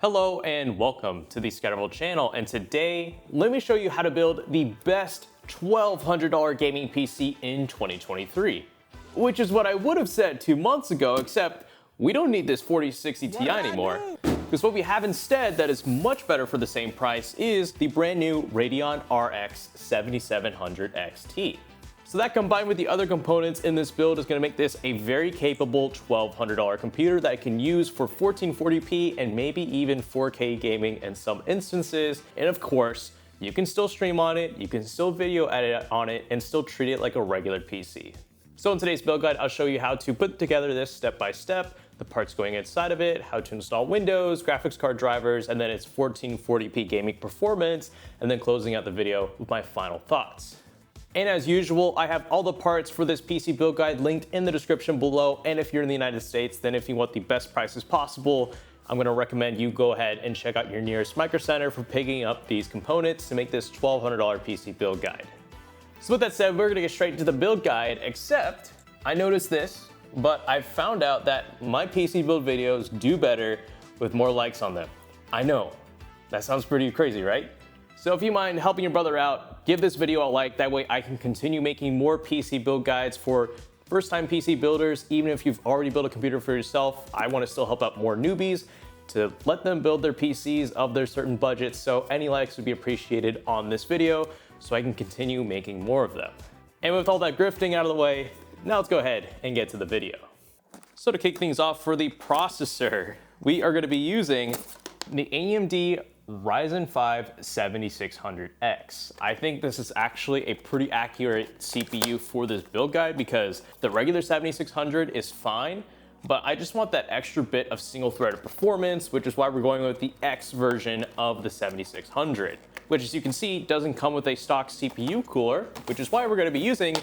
Hello and welcome to the ScatterVolt channel, and today let me show you how to build the best $1,200 gaming PC in 2023. Which is what I would have said 2 months ago, except we don't need this 4060 Ti anymore. Because what we have instead that is much better for the same price is the brand new Radeon RX 7700 XT. So that combined with the other components in this build is going to make this a very capable $1,200 computer that I can use for 1440p and maybe even 4K gaming in some instances. And of course, you can still stream on it, you can still video edit on it, and still treat it like a regular PC. So in today's build guide, I'll show you how to put together this step by step, the parts going inside of it, how to install Windows, graphics card drivers, and then its 1440p gaming performance, and then closing out the video with my final thoughts. And as usual, I have all the parts for this PC build guide linked in the description below. And if you're in the United States, then if you want the best prices possible, I'm gonna recommend you go ahead and check out your nearest Microcenter for picking up these components to make this $1,200 PC build guide. So with that said, we're gonna get straight into the build guide, except I noticed this, but I found out that my PC build videos do better with more likes on them. I know, that sounds pretty crazy, right? So if you mind helping your brother out, give this video a like, that way I can continue making more PC build guides for first-time PC builders. Even if you've already built a computer for yourself, I want to still help out more newbies to let them build their PCs of their certain budgets. So any likes would be appreciated on this video so I can continue making more of them. And with all that grifting out of the way, now let's go ahead and get to the video. So to kick things off for the processor, we are going to be using the AMD Ryzen 5 7600X. I think this is actually a pretty accurate CPU for this build guide because the regular 7600 is fine, but I just want that extra bit of single-threaded performance, which is why we're going with the X version of the 7600, which, as you can see, doesn't come with a stock CPU cooler, which is why we're going to be using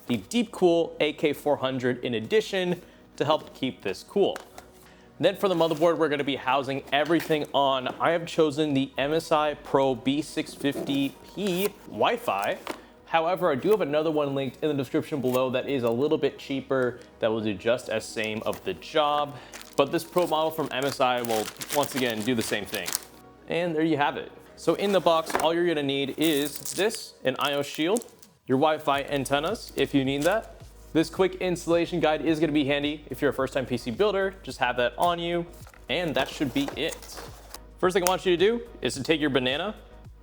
the Deepcool AK400 in addition to help keep this cool. Then for the motherboard, we're going to be housing everything on. I have chosen the MSI Pro B650P Wi-Fi. However, I do have another one linked in the description below that is a little bit cheaper that will do just as same of the job. But this Pro model from MSI will once again do the same thing. And there you have it. So in the box, all you're going to need is this, an IO shield, your Wi-Fi antennas if you need that. This quick installation guide is going to be handy if you're a first-time PC builder. Just have that on you, and that should be it. First thing I want you to do is to take your banana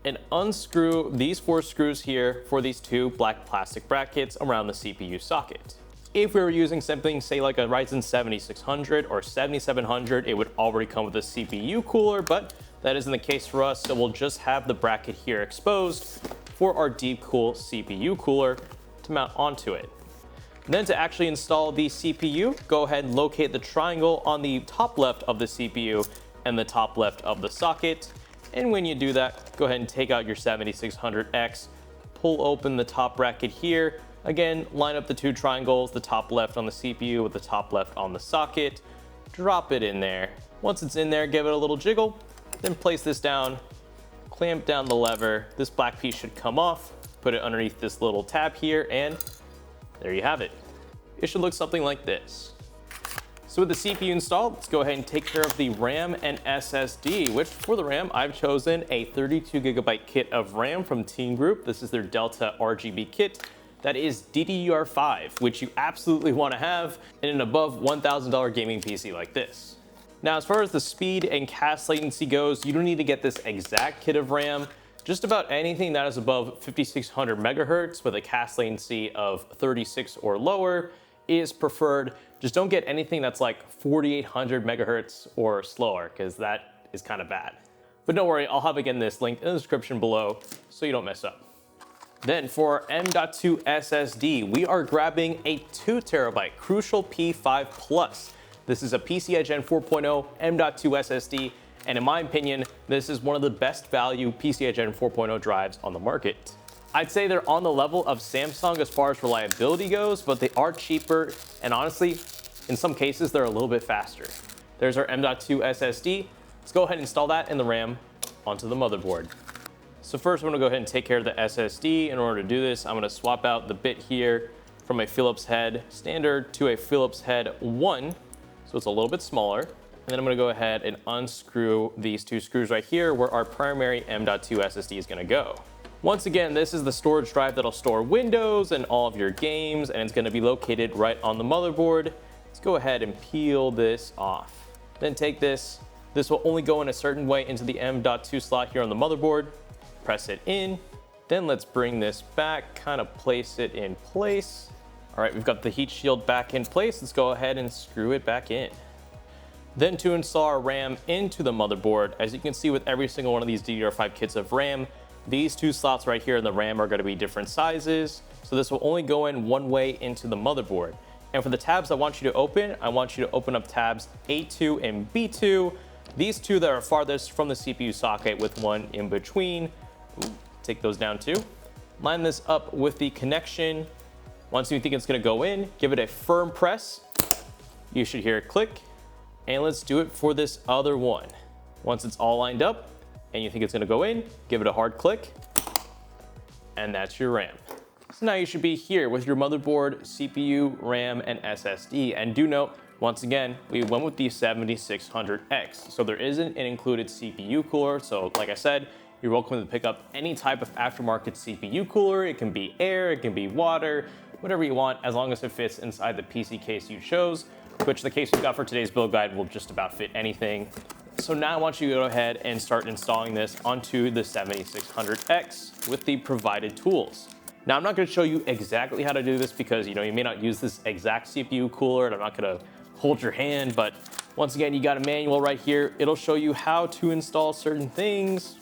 and unscrew these 4 screws here for these 2 black plastic brackets around the CPU socket. If we were using something, say like a Ryzen 7600 or 7700, it would already come with a CPU cooler, but that isn't the case for us, so we'll just have the bracket here exposed for our Deepcool CPU cooler to mount onto it. Then to actually install the CPU, go ahead and locate the triangle on the top left of the CPU and the top left of the socket. And when you do that, go ahead and take out your 7600X, pull open the top bracket here. Again, line up the 2 triangles, the top left on the CPU with the top left on the socket. Drop it in there. Once it's in there, give it a little jiggle, then place this down, clamp down the lever. This black piece should come off, put it underneath this little tab here, and there you have it. It should look something like this. So with the CPU installed, let's go ahead and take care of the RAM and SSD, which for the RAM, I've chosen a 32GB kit of RAM from Team Group. This is their Delta RGB kit. That is DDR5, which you absolutely want to have in an above $1,000 gaming PC like this. Now, as far as the speed and cache latency goes, you don't need to get this exact kit of RAM. Just about anything that is above 5600 megahertz with a cache latency of 36 or lower is preferred. Just don't get anything that's like 4800 megahertz or slower, because that is kind of bad. But don't worry, I'll have again this link in the description below so you don't mess up. Then for our M.2 SSD, we are grabbing a 2TB Crucial P5 Plus. This is a PCIe Gen 4.0 M.2 SSD. And in my opinion, this is one of the best value PCIe Gen 4.0 drives on the market. I'd say they're on the level of Samsung as far as reliability goes, but they are cheaper, and honestly, in some cases, they're a little bit faster. There's our M.2 SSD. Let's go ahead and install that in the RAM onto the motherboard. So first, I'm gonna go ahead and take care of the SSD. In order to do this, I'm gonna swap out the bit here from a Phillips head standard to a Phillips head 1, so it's a little bit smaller. And then I'm gonna go ahead and unscrew these two screws right here where our primary M.2 SSD is gonna go. Once again, this is the storage drive that'll store Windows and all of your games, and it's gonna be located right on the motherboard. Let's go ahead and peel this off. Then take this. This will only go in a certain way into the M.2 slot here on the motherboard. Press it in. Then let's bring this back, kind of place it in place. All right, we've got the heat shield back in place. Let's go ahead and screw it back in. Then to install our RAM into the motherboard, as you can see with every single one of these DDR5 kits of RAM, these two slots right here in the RAM are going to be different sizes. So this will only go in one way into the motherboard. And for the tabs I want you to open up tabs A2 and B2. These two that are farthest from the CPU socket with one in between. Ooh, take those down too. Line this up with the connection. Once you think it's going to go in, give it a firm press. You should hear it click. And let's do it for this other one. Once it's all lined up and you think it's gonna go in, give it a hard click, and that's your RAM. So now you should be here with your motherboard, CPU, RAM, and SSD. And do note, once again, we went with the 7600X. So there isn't an included CPU cooler. So like I said, you're welcome to pick up any type of aftermarket CPU cooler. It can be air, it can be water, whatever you want, as long as it fits inside the PC case you chose, which the case we got for today's build guide will just about fit anything. So now I want you to go ahead and start installing this onto the 7600X with the provided tools. Now I'm not going to show you exactly how to do this because you may not use this exact CPU cooler and I'm not going to hold your hand, but once again, you got a manual right here. It'll show you how to install certain things.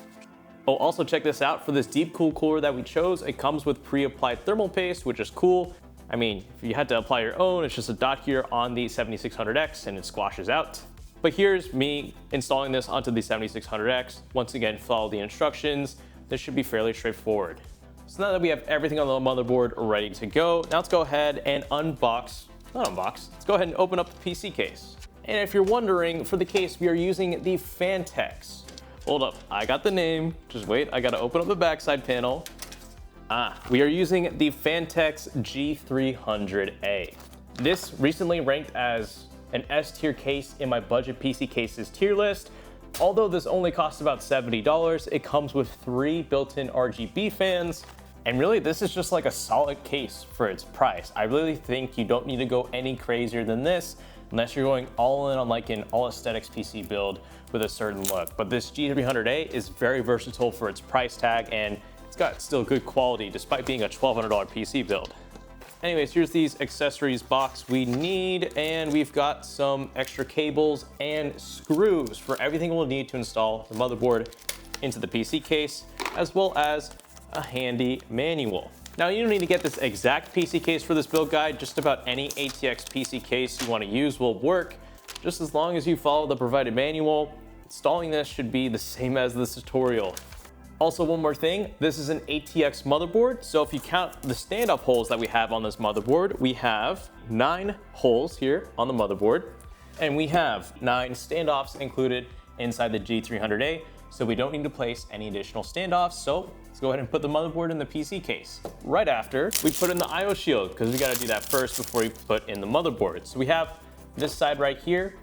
Oh, also check this out. For this deep cool cooler that we chose, it comes with pre-applied thermal paste, which is cool. I mean, if you had to apply your own, it's just a dot here on the 7600X and it squashes out. But here's me installing this onto the 7600X. Once again, follow the instructions. This should be fairly straightforward. So now that we have everything on the motherboard ready to go, now let's go ahead and let's go ahead and open up the PC case. And if you're wondering, for the case, we are using the Fantex. Hold up, I got the name. Just wait, I gotta open up the backside panel. We are using the Fantex G300A. This recently ranked as an S tier case in my budget PC cases tier list. Although this only costs about $70, it comes with 3 built-in RGB fans. And really, this is just like a solid case for its price. I really think you don't need to go any crazier than this unless you're going all in on like an all aesthetics PC build with a certain look. But this G300A is very versatile for its price tag, and it's got still good quality despite being a $1,200 PC build. Anyways, here's these accessories box we need, and we've got some extra cables and screws for everything we'll need to install the motherboard into the PC case, as well as a handy manual. Now, you don't need to get this exact PC case for this build guide. Just about any ATX PC case you want to use will work, just as long as you follow the provided manual. Installing this should be the same as this tutorial. Also, one more thing, this is an ATX motherboard, so if you count the stand-up holes that we have on this motherboard, we have 9 holes here on the motherboard, and we have 9 standoffs included inside the G300A, so we don't need to place any additional standoffs. So let's go ahead and put the motherboard in the PC case. Right after, we put in the IO shield, because we gotta do that first before we put in the motherboard. So we have this side right here,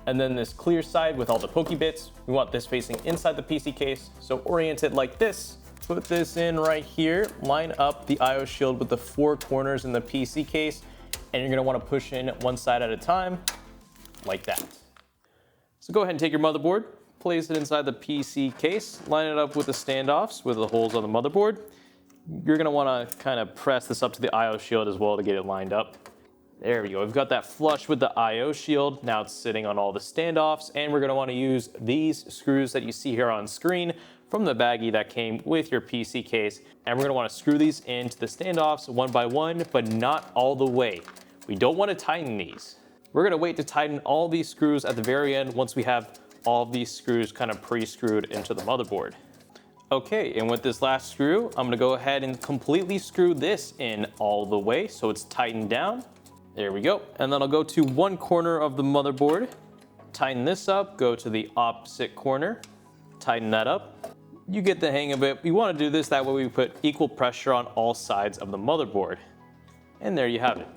and then this clear side with all the pokey bits. We want this facing inside the PC case, so orient it like this. Put this in right here, line up the IO shield with the 4 corners in the PC case, and you're gonna wanna push in one side at a time, like that. So go ahead and take your motherboard, place it inside the PC case, line it up with the standoffs with the holes on the motherboard. You're gonna wanna kind of press this up to the IO shield as well to get it lined up. There we go, we've got that flush with the IO shield. Now it's sitting on all the standoffs, and we're gonna wanna use these screws that you see here on screen from the baggie that came with your PC case. And we're gonna wanna screw these into the standoffs one by one, but not all the way. We don't wanna tighten these. We're gonna wait to tighten all these screws at the very end once we have all of these screws kind of pre-screwed into the motherboard. Okay, and with this last screw, I'm gonna go ahead and completely screw this in all the way so it's tightened down. There we go. And then I'll go to one corner of the motherboard, tighten this up, go to the opposite corner, tighten that up. You get the hang of it. We want to do this that way we put equal pressure on all sides of the motherboard. And there you have it.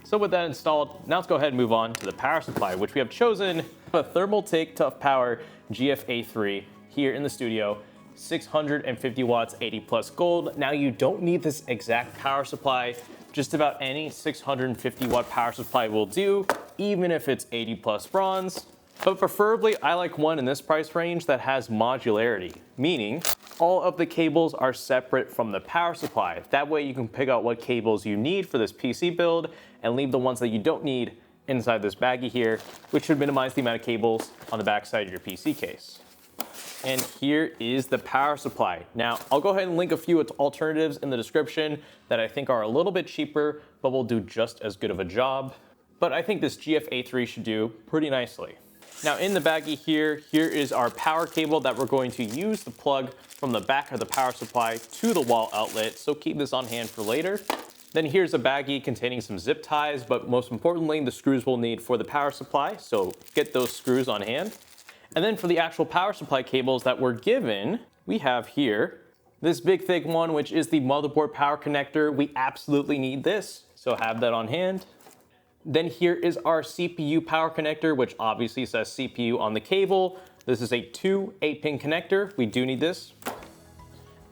So with that installed, now let's go ahead and move on to the power supply, which we have chosen a Thermaltake Tough Power GFA3 here in the studio, 650 watts, 80 plus gold. Now you don't need this exact power supply. Just about any 650 watt power supply will do, even if it's 80 plus bronze. But preferably, I like one in this price range that has modularity, meaning all of the cables are separate from the power supply. That way you can pick out what cables you need for this PC build and leave the ones that you don't need inside this baggie here, which should minimize the amount of cables on the back side of your PC case. And here is the power supply. Now, I'll go ahead and link a few alternatives in the description that I think are a little bit cheaper, but will do just as good of a job. But I think this GFA3 should do pretty nicely. Now in the baggie here is our power cable that we're going to use to plug from the back of the power supply to the wall outlet, so keep this on hand for later. Then here's a baggie containing some zip ties, but most importantly, the screws we'll need for the power supply, so get those screws on hand. And then for the actual power supply cables that we're given, we have here this big thick one, which is the motherboard power connector. We absolutely need this, so have that on hand. Then here is our CPU power connector, which obviously says CPU on the cable. This is a 2 8-pin connector. We do need this.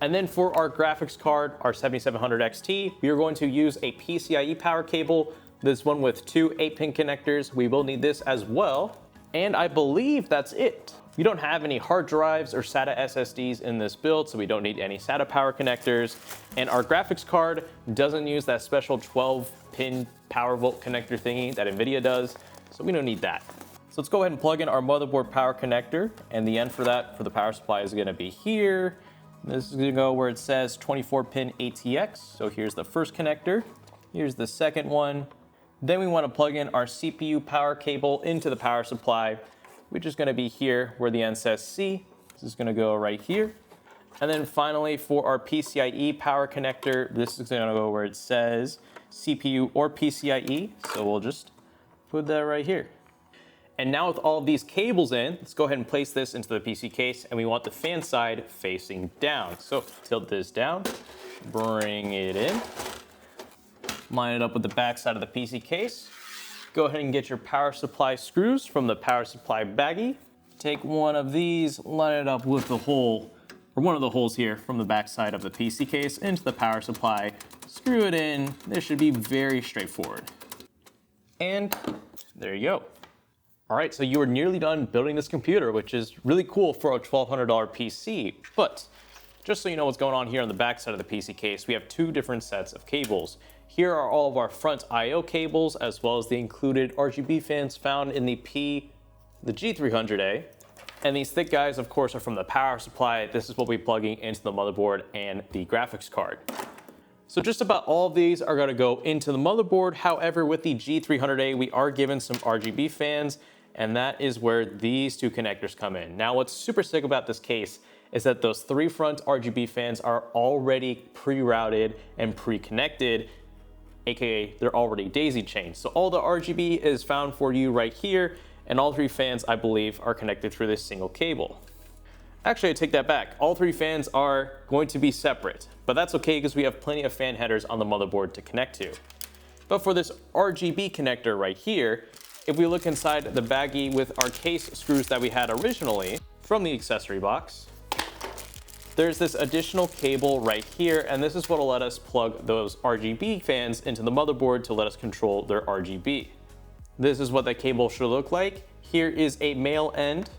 And then for our graphics card, our 7700 XT, we are going to use a PCIe power cable. This one with 2 8-pin connectors. We will need this as well. And I believe that's it. We don't have any hard drives or SATA SSDs in this build, so we don't need any SATA power connectors. And our graphics card doesn't use that special 12-pin power volt connector thingy that NVIDIA does, so we don't need that. So let's go ahead and plug in our motherboard power connector, and the end for that for the power supply is gonna be here. This is gonna go where it says 24-pin ATX. So here's the first connector, here's the second one. Then we wanna plug in our CPU power cable into the power supply, which is gonna be here where the end says C. This is gonna go right here. And then finally for our PCIe power connector, this is gonna go where it says CPU or PCIe. So we'll just put that right here. And now with all of these cables in, let's go ahead and place this into the PC case, and we want the fan side facing down. So tilt this down, bring it in, line it up with the back side of the PC case. Go ahead and get your power supply screws from the power supply baggie. Take one of these, line it up with the hole, or one of the holes here from the back side of the PC case into the power supply. Screw it in. This should be very straightforward. And there you go. All right, so you are nearly done building this computer, which is really cool for a $1,200 PC. But just so you know what's going on here on the back side of the PC case, we have two different sets of cables. Here are all of our front I/O cables, as well as the included RGB fans found in the G300A. And these thick guys, of course, are from the power supply. This is what we're plugging into the motherboard and the graphics card. So just about all of these are gonna go into the motherboard. However, with the G300A, we are given some RGB fans, and that is where these two connectors come in. Now, what's super sick about this case is that those three front RGB fans are already pre-routed and pre-connected, AKA they're already daisy chained. So all the RGB is found for you right here, and all three fans, I believe, are connected through this single cable. Actually, I take that back. All three fans are going to be separate, but that's okay because we have plenty of fan headers on the motherboard to connect to. But for this RGB connector right here, if we look inside the baggie with our case screws that we had originally from the accessory box, there's this additional cable right here, and this is what will let us plug those RGB fans into the motherboard to let us control their RGB. This is what that cable should look like. Here is a male end,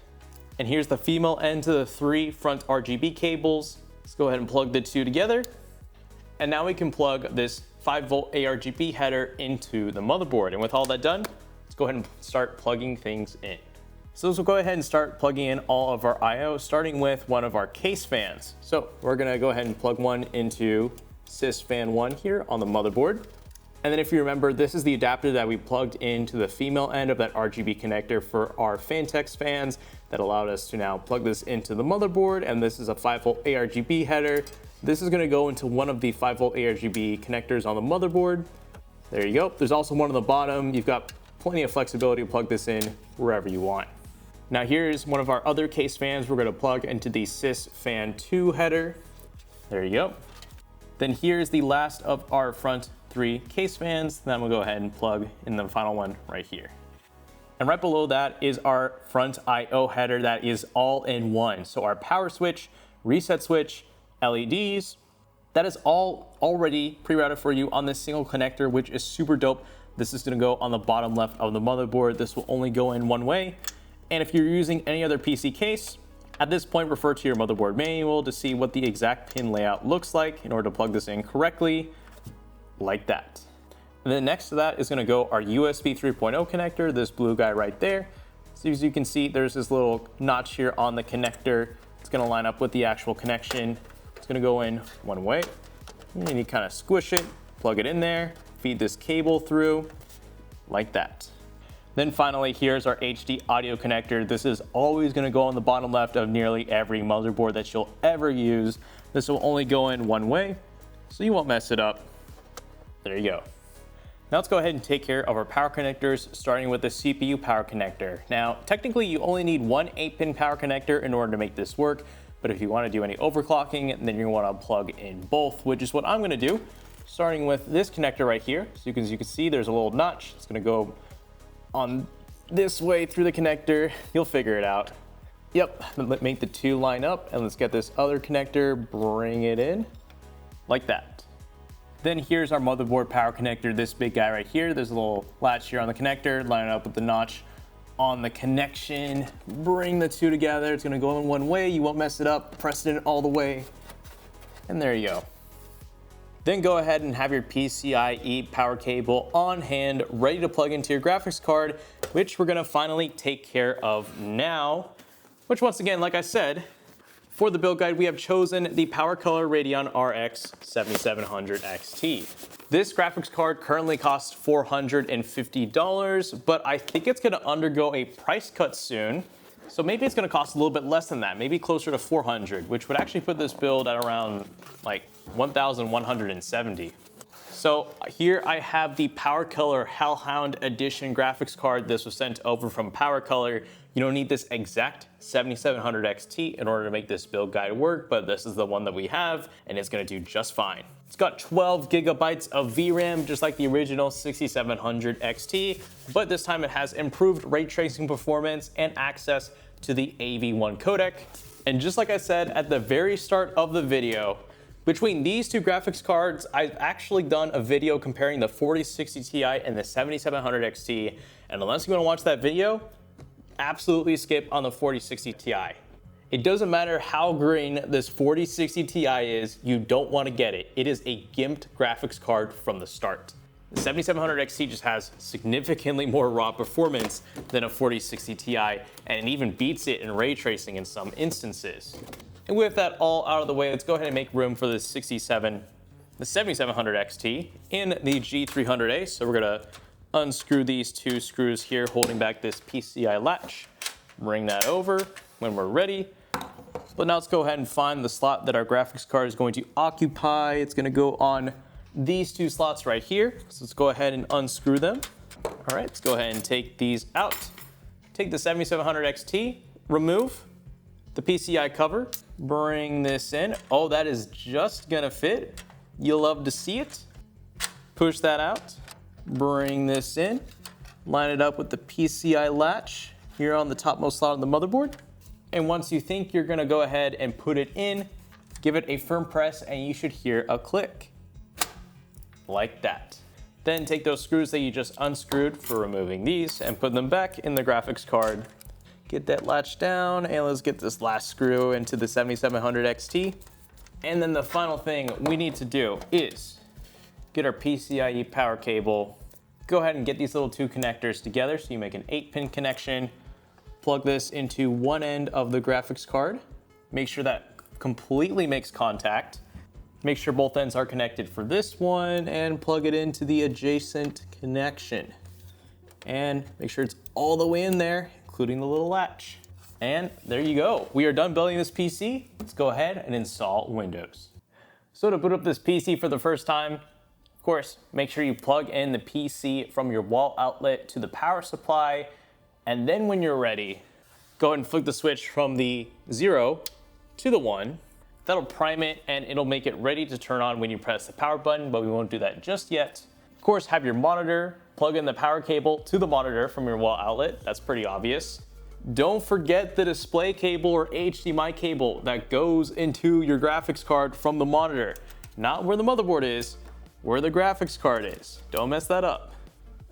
and here's the female end to the three front RGB cables. Let's go ahead and plug the two together. And now we can plug this 5-volt ARGB header into the motherboard. And with all that done, let's go ahead and start plugging things in. So let's go ahead and start plugging in all of our I/O, starting with one of our case fans. So we're gonna go ahead and plug one into sys fan 1 here on the motherboard. And then if you remember, this is the adapter that we plugged into the female end of that RGB connector for our Fantex fans that allowed us to now plug this into the motherboard. And this is a 5-volt ARGB header. This is gonna go into one of the 5-volt ARGB connectors on the motherboard. There you go. There's also one on the bottom. You've got plenty of flexibility to plug this in wherever you want. Now here's one of our other case fans we're gonna plug into the sys fan 2 header. There you go. Then here's the last of our front 3 case fans. Then I'm gonna go ahead and plug in the final one right here. And right below that is our front I/O header that is all in one. So our power switch, reset switch, LEDs, that is all already pre-routed for you on this single connector, which is super dope. This is gonna go on the bottom left of the motherboard. This will only go in one way. And if you're using any other PC case, at this point, refer to your motherboard manual to see what the exact pin layout looks like in order to plug this in correctly, like that. And then next to that is gonna go our USB 3.0 connector, this blue guy right there. So as you can see, there's this little notch here on the connector. It's gonna line up with the actual connection. It's gonna go in one way. And you kind of squish it, plug it in there, feed this cable through, like that. Then finally, here's our HD audio connector. This is always gonna go on the bottom left of nearly every motherboard that you'll ever use. This will only go in one way, so you won't mess it up. There you go. Now let's go ahead and take care of our power connectors, starting with the CPU power connector. Now, technically you only need one 8-pin power connector in order to make this work, but if you wanna do any overclocking, then you're gonna wanna plug in both, which is what I'm gonna do, starting with this connector right here. So as you can see, there's a little notch. It's gonna go on this way through the connector. You'll figure it out. Yep, make the two line up, and let's get this other connector, bring it in, like that. Then here's our motherboard power connector, this big guy right here. There's a little latch here on the connector, line it up with the notch on the connection, bring the two together. It's gonna go in one way, you won't mess it up, press it in all the way, and there you go. Then go ahead and have your PCIe power cable on hand, ready to plug into your graphics card, which we're gonna finally take care of now, which once again, like I said, for the build guide, we have chosen the PowerColor Radeon RX 7700 XT. This graphics card currently costs $450, but I think it's gonna undergo a price cut soon. So maybe it's gonna cost a little bit less than that, maybe closer to 400, which would actually put this build at around like 1,170. So here I have the PowerColor Hellhound Edition graphics card. This was sent over from PowerColor. You don't need this exact 7700 XT in order to make this build guide work, but this is the one that we have, and it's gonna do just fine. It's got 12 gigabytes of VRAM, just like the original 6700 XT, but this time it has improved ray tracing performance and access to the AV1 codec. And just like I said at the very start of the video, between these two graphics cards, I've actually done a video comparing the 4060 Ti and the 7700 XT, and unless you wanna watch that video, absolutely skip on the 4060 Ti. It doesn't matter how green this 4060 Ti is, you don't want to get it. It is a gimped graphics card from the start. The 7700 XT just has significantly more raw performance than a 4060 Ti, and it even beats it in ray tracing in some instances. And with that all out of the way, let's go ahead and make room for the 7700 XT in the G300A. So we're gonna unscrew these two screws here, holding back this PCI latch. Bring that over when we're ready. But now let's go ahead and find the slot that our graphics card is going to occupy. It's gonna go on these two slots right here. So let's go ahead and unscrew them. All right, let's go ahead and take these out. Take the 7700 XT, remove the PCI cover, bring this in. Oh, that is just gonna fit. You'll love to see it. Push that out, bring this in, line it up with the PCI latch here on the topmost slot of the motherboard. And once you think you're gonna go ahead and put it in, give it a firm press and you should hear a click, like that. Then take those screws that you just unscrewed for removing these and put them back in the graphics card. Get that latch down, and let's get this last screw into the 7700 XT. And then the final thing we need to do is get our PCIe power cable. Go ahead and get these little two connectors together so you make an 8-pin connection. Plug this into one end of the graphics card. Make sure that completely makes contact. Make sure both ends are connected for this one, and plug it into the adjacent connection. And make sure it's all the way in there, including the little latch. And there you go. We are done building this PC. Let's go ahead and install Windows. So to boot up this PC for the first time, of course, make sure you plug in the PC from your wall outlet to the power supply. And then when you're ready, go ahead and flick the switch from the 0 to the 1. That'll prime it and it'll make it ready to turn on when you press the power button, but we won't do that just yet. course, have your monitor, plug in the power cable to the monitor from your wall outlet. That's pretty obvious. Don't forget the display cable or HDMI cable that goes into your graphics card from the monitor. Not where the motherboard is, where the graphics card is. Don't mess that up.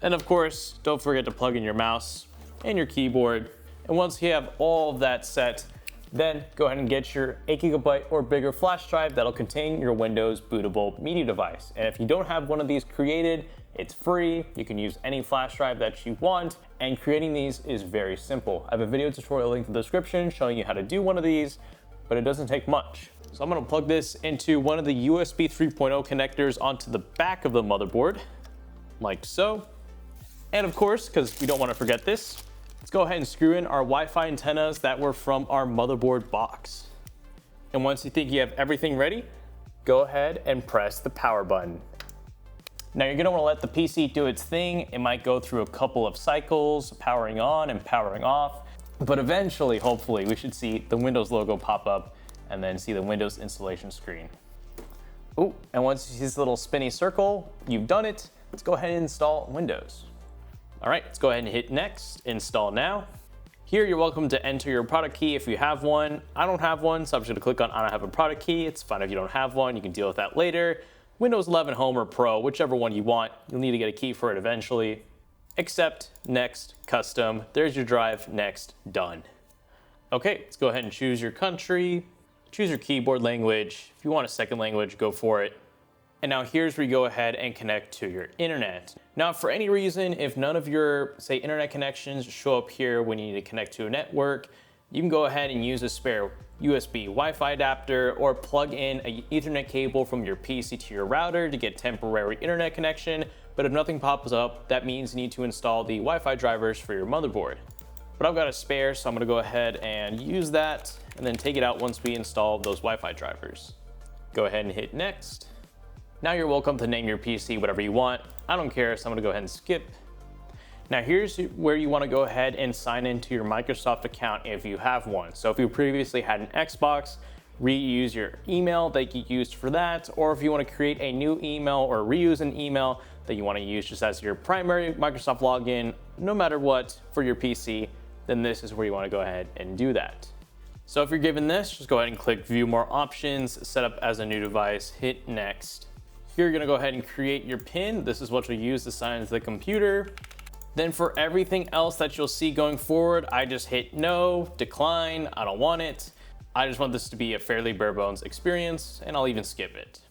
And of course, don't forget to plug in your mouse and your keyboard. And once you have all of that set, then go ahead and get your 8GB or bigger flash drive that'll contain your Windows bootable media device. And if you don't have one of these created, it's free. You can use any flash drive that you want, and creating these is very simple. I have a video tutorial linked in the description showing you how to do one of these, but it doesn't take much. So I'm gonna plug this into one of the USB 3.0 connectors onto the back of the motherboard, like so. And of course, because we don't want to forget this, let's go ahead and screw in our Wi-Fi antennas that were from our motherboard box. And once you think you have everything ready, go ahead and press the power button. Now you're gonna wanna let the PC do its thing. It might go through a couple of cycles, powering on and powering off, but eventually, hopefully, we should see the Windows logo pop up and then see the Windows installation screen. Oh, and once you see this little spinny circle, you've done it. Let's go ahead and install Windows. All right, let's go ahead and hit next, install now. Here, you're welcome to enter your product key if you have one. I don't have one, so I'm just gonna click on I don't have a product key. It's fine if you don't have one, you can deal with that later. Windows 11 Home or Pro, whichever one you want, you'll need to get a key for it eventually. Accept, next, custom, there's your drive, next, done. Okay, let's go ahead and choose your country, choose your keyboard language. If you want a second language, go for it. And now here's where you go ahead and connect to your internet. Now, for any reason, if none of your, say, internet connections show up here when you need to connect to a network, you can go ahead and use a spare USB Wi-Fi adapter or plug in an Ethernet cable from your PC to your router to get temporary internet connection. But if nothing pops up, that means you need to install the Wi-Fi drivers for your motherboard. But I've got a spare, so I'm gonna go ahead and use that and then take it out once we install those Wi-Fi drivers. Go ahead and hit next. Now you're welcome to name your PC whatever you want. I don't care, so I'm gonna go ahead and skip. Now here's where you wanna go ahead and sign into your Microsoft account if you have one. So if you previously had an Xbox, reuse your email that you used for that, or if you wanna create a new email or reuse an email that you wanna use just as your primary Microsoft login, no matter what, for your PC, then this is where you wanna go ahead and do that. So if you're given this, just go ahead and click View More Options, Set Up as a New Device, hit Next. Here you're gonna go ahead and create your PIN. This is what you'll use to sign into the computer. Then for everything else that you'll see going forward, I just hit no, decline, I don't want it. I just want this to be a fairly bare bones experience, and I'll even skip it.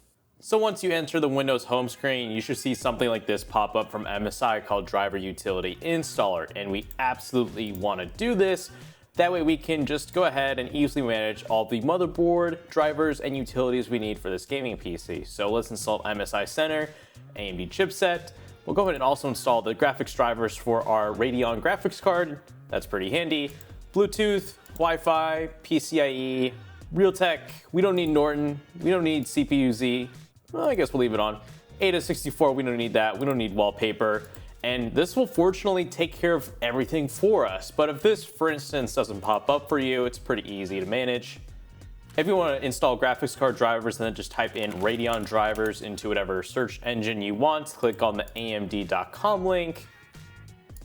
So once you enter the Windows home screen, you should see something like this pop up from MSI called Driver Utility Installer, and we absolutely wanna do this. That way we can just go ahead and easily manage all the motherboard, drivers, and utilities we need for this gaming PC. So let's install MSI Center, AMD chipset. We'll go ahead and also install the graphics drivers for our Radeon graphics card. That's pretty handy. Bluetooth, Wi-Fi, PCIe, Realtek. We don't need Norton. We don't need CPU-Z. Well, I guess we'll leave it on. ATA64, we don't need that. We don't need wallpaper. And this will fortunately take care of everything for us. But if this, for instance, doesn't pop up for you, it's pretty easy to manage. If you want to install graphics card drivers, then just type in Radeon drivers into whatever search engine you want. Click on the AMD.com link,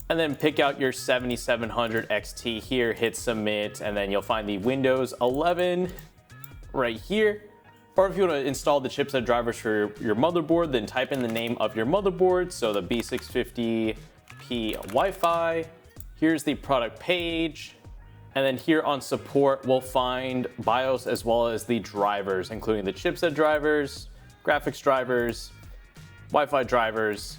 and then pick out your 7700 XT here, hit submit, and then you'll find the Windows 11 right here. Or if you want to install the chipset drivers for your motherboard, then type in the name of your motherboard. So the B650P Wi-Fi. Here's the product page. And then here on support, we'll find BIOS as well as the drivers, including the chipset drivers, graphics drivers, Wi-Fi drivers,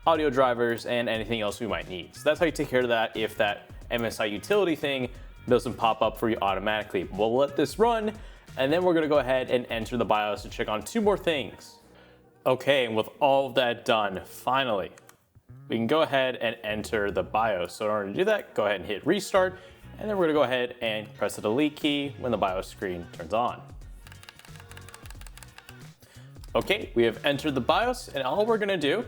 audio drivers, and anything else we might need. So that's how you take care of that if that MSI utility thing doesn't pop up for you automatically. We'll let this run, and then we're gonna go ahead and enter the BIOS to check on two more things. Okay, and with all of that done, finally, we can go ahead and enter the BIOS. So in order to do that, go ahead and hit restart, and then we're gonna go ahead and press the delete key when the BIOS screen turns on. Okay, we have entered the BIOS, and all we're gonna do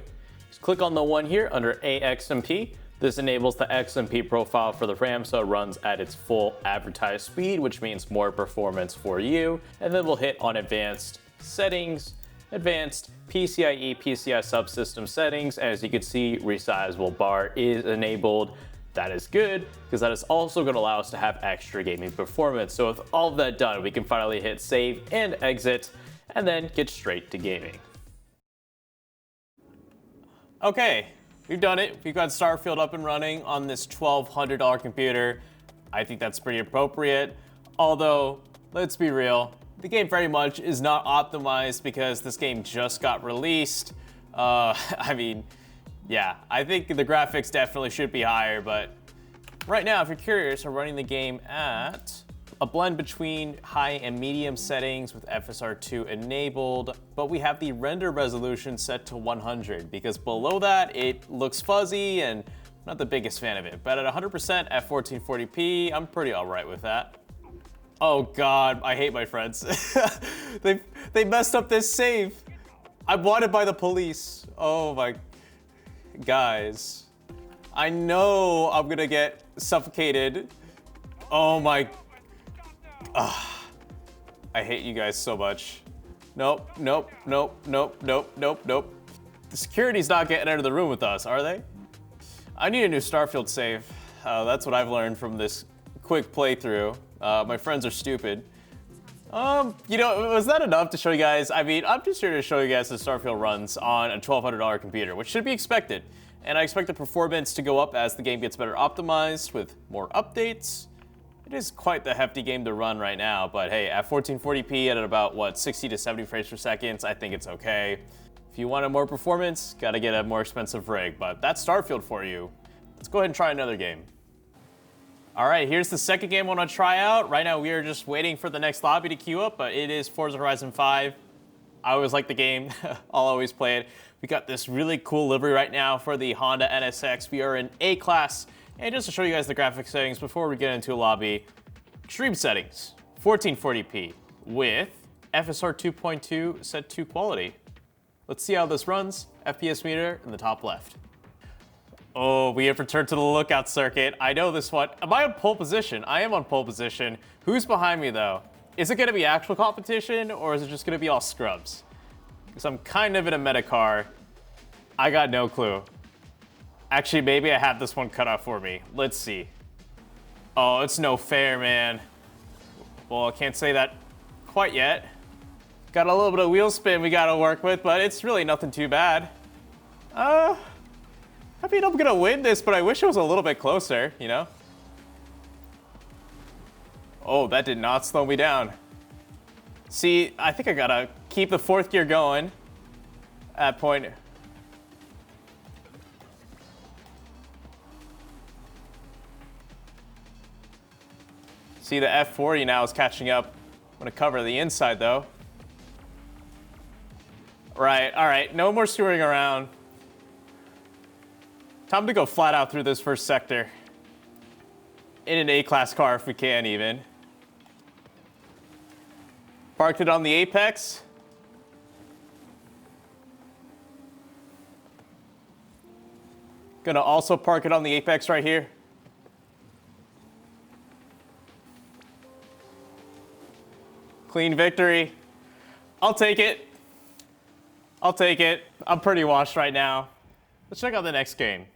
is click on the one here under AXMP. This enables the XMP profile for the RAM so it runs at its full advertised speed, which means more performance for you. And then we'll hit on advanced settings, advanced PCIe PCI subsystem settings. As you can see, resizable bar is enabled. That is good, because that is also going to allow us to have extra gaming performance. So with all of that done, we can finally hit save and exit, and then get straight to gaming. Okay, we've done it. We've got Starfield up and running on this $1,200 computer. I think that's pretty appropriate. Although, let's be real, the game very much is not optimized because this game just got released. I mean, yeah, I think the graphics definitely should be higher, but right now, if you're curious, I'm running the game at a blend between high and medium settings with FSR2 enabled, but we have the render resolution set to 100 because below that, it looks fuzzy and I'm not the biggest fan of it. But at 100% at 1440p, I'm pretty all right with that. Oh God, I hate my friends. they messed up this save. I'm wanted by the police. Oh my, guys. I know I'm gonna get suffocated. Oh my, I hate you guys so much. Nope, nope, nope, nope, nope, nope, nope. The security's not getting out of the room with us, are they? I need a new Starfield save. That's what I've learned from this quick playthrough. My friends are stupid. You know, was that enough to show you guys? I mean, I'm just here to show you guys that Starfield runs on a $1,200 computer, which should be expected. And I expect the performance to go up as the game gets better optimized with more updates. It is quite the hefty game to run right now, but hey, at 1440p at about, what, 60 to 70 frames per second, I think it's okay. If you wanted more performance, gotta get a more expensive rig, but that's Starfield for you. Let's go ahead and try another game. All right, here's the second game I want to try out. Right now, we are just waiting for the next lobby to queue up, but it is Forza Horizon 5. I always like the game. I'll always play it. We got this really cool livery right now for the Honda NSX. We are in A-Class. And just to show you guys the graphics settings before we get into a lobby, extreme settings, 1440p with FSR 2.2 set to quality. Let's see how this runs. FPS meter in the top left. Oh, we have returned to the lookout circuit. I know this one. Am I on pole position? I am on pole position. Who's behind me though? Is it gonna be actual competition or is it just gonna be all scrubs? Because I'm kind of in a meta car. I got no clue. Actually, maybe I have this one cut off for me. Let's see. Oh, it's no fair, man. Well, I can't say that quite yet. Got a little bit of wheel spin we gotta work with, but it's really nothing too bad. I mean, I'm gonna win this, but I wish it was a little bit closer, you know? Oh, that did not slow me down. See, I think I gotta keep the fourth gear going at point. See, the F40 now is catching up. I'm gonna cover the inside though. Right, all right, no more screwing around. Time to go flat out through this first sector. In an A-Class car if we can even. Parked it on the apex. Gonna also park it on the apex right here. Clean victory. I'll take it. I'll take it. I'm pretty washed right now. Let's check out the next game.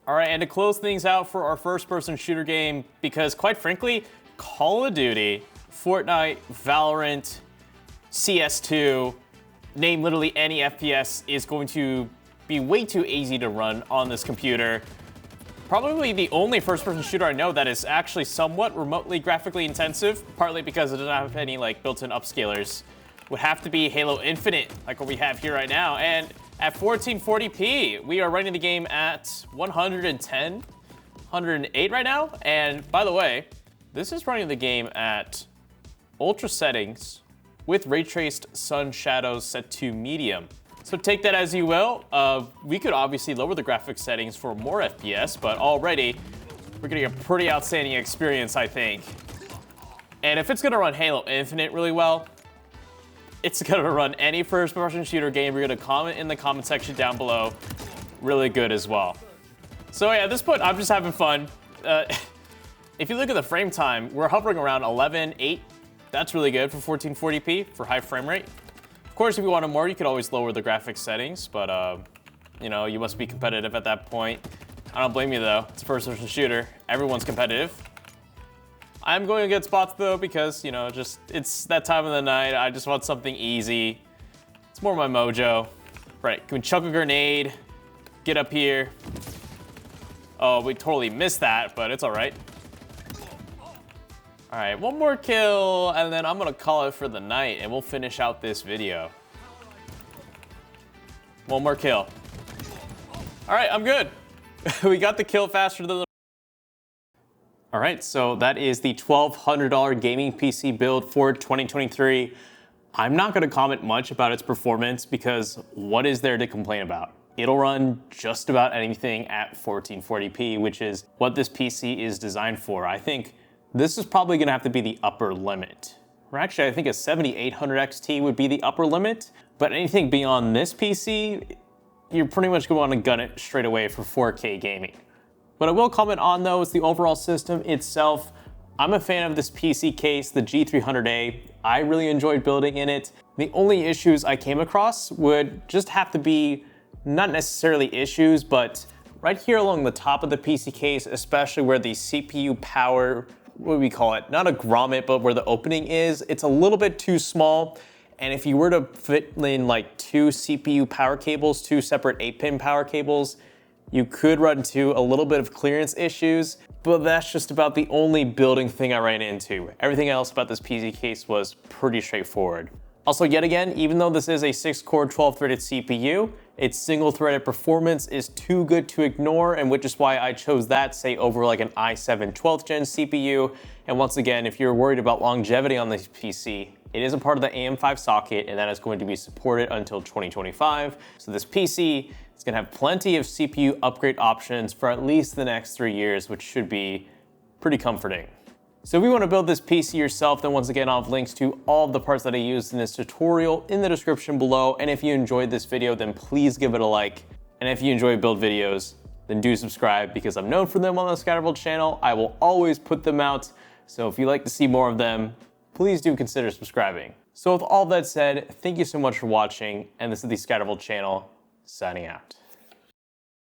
All right, and to close things out for our first-person shooter game, because quite frankly, Call of Duty, Fortnite, Valorant, CS2, name literally any FPS is going to be way too easy to run on this computer. Probably the only first-person shooter I know that is actually somewhat remotely graphically intensive, partly because it doesn't have any like built-in upscalers, would have to be Halo Infinite, like what we have here right now. And at 1440p, we are running the game at 110, 108 right now. And by the way, this is running the game at ultra settings with ray traced sun shadows set to medium. So take that as you will. We could obviously lower the graphics settings for more FPS, but already we're getting a pretty outstanding experience, I think. And if it's gonna run Halo Infinite really well, it's gonna run any first-person shooter game. We're gonna comment in the comment section down below. Really good as well. So yeah, at this point, I'm just having fun. If you look at the frame time, we're hovering around 11.8. That's really good for 1440p for high frame rate. Of course, if you wanted more, you could always lower the graphics settings, but you know, you must be competitive at that point. I don't blame you though. It's a first-person shooter. Everyone's competitive. I'm going to get spots though because, you know, just it's that time of the night. I just want something easy. It's more my mojo. Right, can we chuck a grenade? Get up here. Oh, we totally missed that, but it's all right. All right, one more kill, and then I'm gonna call it for the night, and we'll finish out this video. One more kill. All right, I'm good. We got the kill faster than the... All right, so that is the $1,200 gaming PC build for 2023. I'm not gonna comment much about its performance because what is there to complain about? It'll run just about anything at 1440p, which is what this PC is designed for. I think this is probably gonna have to be the upper limit. Or actually, I think a 7800 XT would be the upper limit, but anything beyond this PC, you're pretty much gonna wanna gun it straight away for 4K gaming. What I will comment on though is the overall system itself. I'm a fan of this PC case, the G300A. I really enjoyed building in it. The only issues I came across would just have to be not necessarily issues, but right here along the top of the PC case, especially where the CPU power, what do we call it? Not a grommet, but where the opening is, it's a little bit too small. And if you were to fit in like two CPU power cables, two separate 8-pin power cables, you could run into a little bit of clearance issues, but that's just about the only building thing I ran into. Everything else about this PC case was pretty straightforward. Also, yet again, even though this is a 6-core 12-threaded CPU, its single-threaded performance is too good to ignore, and which is why I chose that, say, over like an i7 12th gen CPU. And once again, if you're worried about longevity on this PC, it is a part of the AM5 socket, and that is going to be supported until 2025. So this PC is gonna have plenty of CPU upgrade options for at least the next 3 years, which should be pretty comforting. So if you want to build this PC yourself, then once again, I'll have links to all of the parts that I used in this tutorial in the description below. And if you enjoyed this video, then please give it a like. And if you enjoy build videos, then do subscribe because I'm known for them on the ScatterVolt channel. I will always put them out. So if you'd like to see more of them, please do consider subscribing. So with all that said, thank you so much for watching. And this is the ScatterVolt channel, signing out.